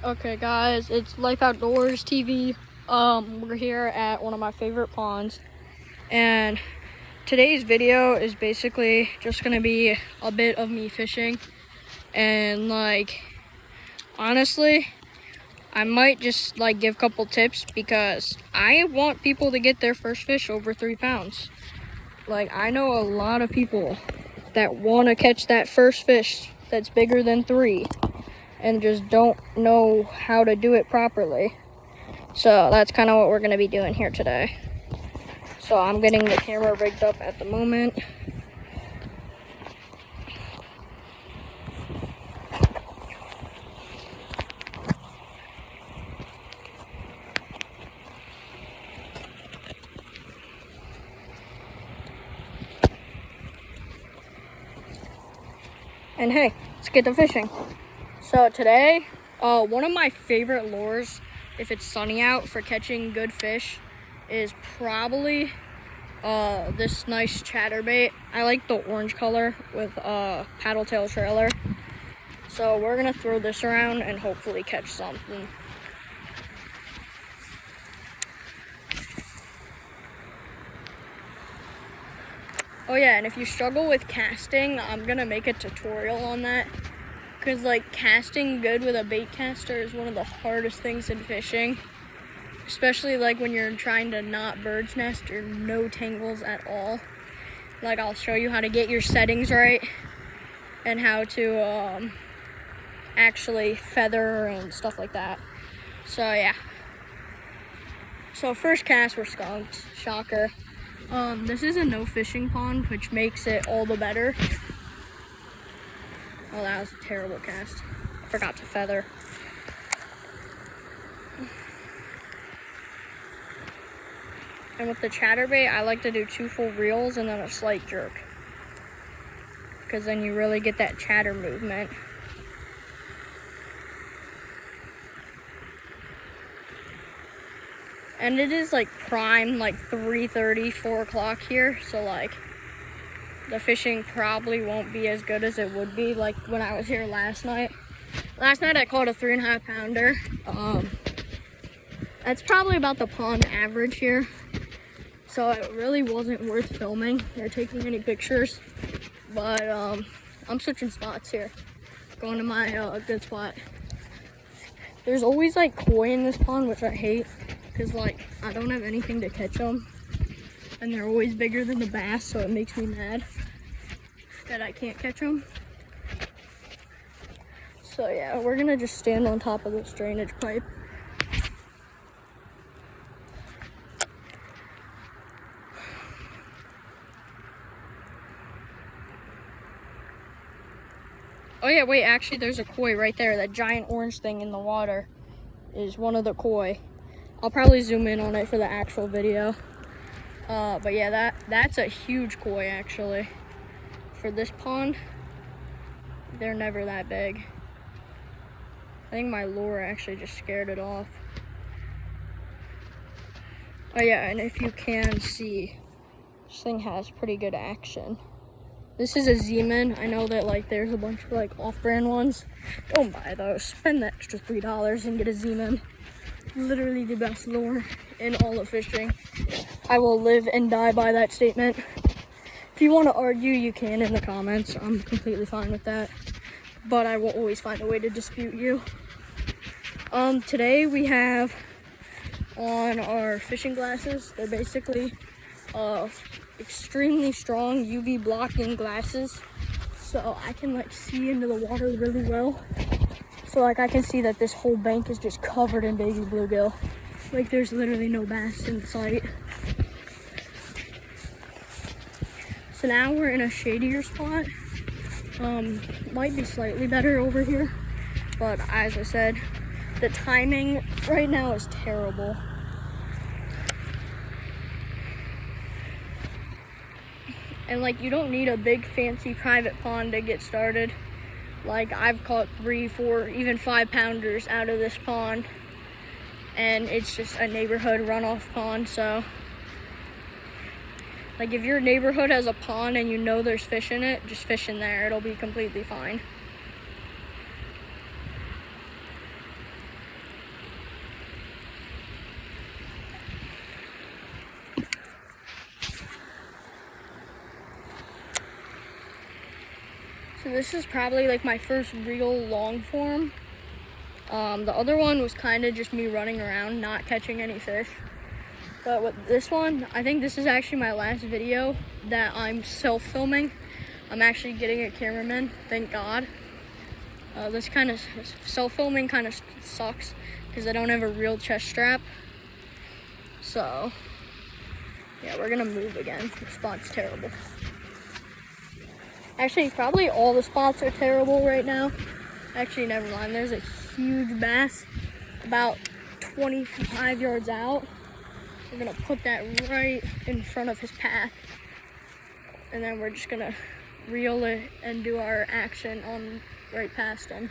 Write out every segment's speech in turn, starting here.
Okay guys, it's Life Outdoors TV. We're here at one of my favorite ponds, and today's video is basically just gonna be a bit of me fishing. And honestly, I might just give a couple tips because I want people to get their first fish over 3 pounds. I know a lot of people that want to catch that first fish that's bigger than 3 and just don't know how to do it properly. So that's kind of what we're going to be doing here today. So I'm getting the camera rigged up at the moment. And hey, let's get to fishing. So today, one of my favorite lures, if it's sunny out, for catching good fish is probably this nice chatterbait. I like the orange color with paddle tail trailer. So we're gonna throw this around and hopefully catch something. Oh yeah, and if you struggle with casting, I'm gonna make a tutorial on that. Because casting good with a bait caster is one of the hardest things in fishing. Especially when you're trying to not bird's nest or no tangles at all. I'll show you how to get your settings right and how to actually feather and stuff like that. So yeah. So first cast, we're skunked. Shocker. This is a no fishing pond, which makes it all the better. Oh, that was a terrible cast. I forgot to feather. And with the chatterbait, I like to do 2 full reels and then a slight jerk, because then you really get that chatter movement. And it is prime 3:30, 4 o'clock here, so the fishing probably won't be as good as it would be when I was here last night. Last night I caught a 3.5 pounder. That's probably about the pond average here. So it really wasn't worth filming or taking any pictures. But I'm switching spots here. Going to my good spot. There's always koi in this pond, which I hate. Because I don't have anything to catch them. And they're always bigger than the bass, so it makes me mad that I can't catch them. So yeah, we're gonna just stand on top of this drainage pipe. Oh yeah, wait, actually there's a koi right there. That giant orange thing in the water is one of the koi. I'll probably zoom in on it for the actual video. But yeah, that's a huge koi actually. For this pond, they're never that big. I think my lure actually just scared it off. Oh yeah, and if you can see, this thing has pretty good action. This is a Z-Man. I know that there's a bunch of off-brand ones. Don't buy those. Spend the extra $3 and get a Z-Man. Literally the best lure in all of fishing. I will live and die by that statement. If you want to argue, you can in the comments. I'm completely fine with that. But I will always find a way to dispute you. Today we have on our fishing glasses. They're basically extremely strong UV blocking glasses. So I can see into the water really well. So I can see that this whole bank is just covered in baby bluegill. There's literally no bass in sight. So now we're in a shadier spot. Might be slightly better over here. But as I said, the timing right now is terrible. And you don't need a big fancy private pond to get started. I've caught 3, 4, even 5 pounders out of this pond, and it's just a neighborhood runoff pond. So if your neighborhood has a pond and you know there's fish in it, just fish in there. It'll be completely fine. So this is probably like my first real long form. The other one was kind of just me running around, not catching any fish. But with this one, I think this is actually my last video that I'm self-filming. I'm actually getting a cameraman, thank God. This kind of self-filming kind of sucks because I don't have a real chest strap. So, yeah, we're gonna move again. The spot's terrible. Actually, probably all the spots are terrible right now. Actually, never mind. There's a huge bass about 25 yards out. We're gonna put that right in front of his path. And then we're just gonna reel it and do our action on right past him.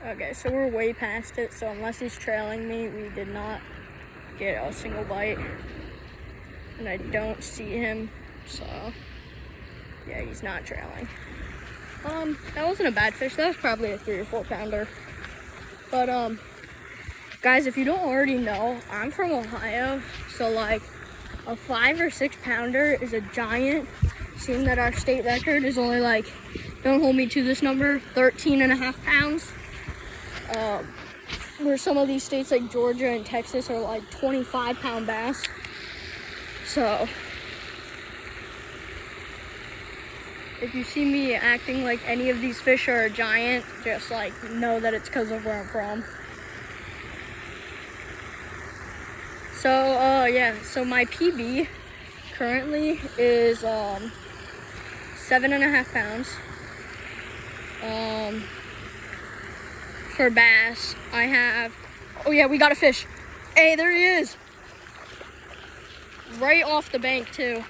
Okay, so we're way past it, so unless he's trailing me, we did not get a single bite. And I don't see him, so yeah, he's not trailing. That wasn't a bad fish. That was probably a 3 or 4 pounder. But guys, if you don't already know, I'm from Ohio, so like a 5 or 6 pounder is a giant. Seeing that our state record is only like, don't hold me to this number, 13.5 pounds. Where some of these states like Georgia and Texas are like 25-pound bass. So if you see me acting like any of these fish are a giant, just like know that it's because of where I'm from. So yeah, so my PB currently is 7.5 pounds. For bass, I have, oh yeah, we got a fish. Hey, there he is. Right off the bank too.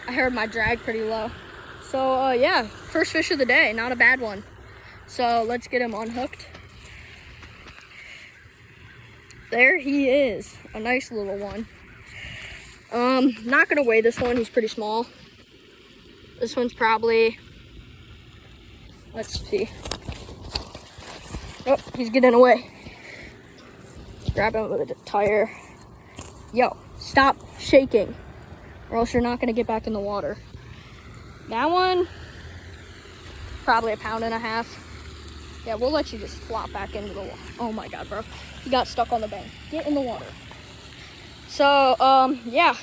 I heard my drag pretty low. So yeah, first fish of the day, not a bad one. So let's get him unhooked. There he is, a nice little one. Not gonna weigh this one, he's pretty small. This one's probably, let's see. Oh, he's getting away. Grab him with a tire. Yo, stop shaking, or else you're not gonna get back in the water. That one, probably 1.5 pounds. Yeah, we'll let you just flop back into the water. Oh my God, bro. You got stuck on the bank. Get in the water. So, yeah.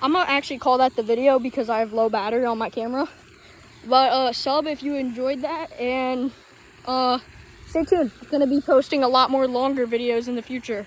I'm gonna actually call that the video because I have low battery on my camera. But, sub if you enjoyed that, and, stay tuned. I'm gonna be posting a lot more longer videos in the future.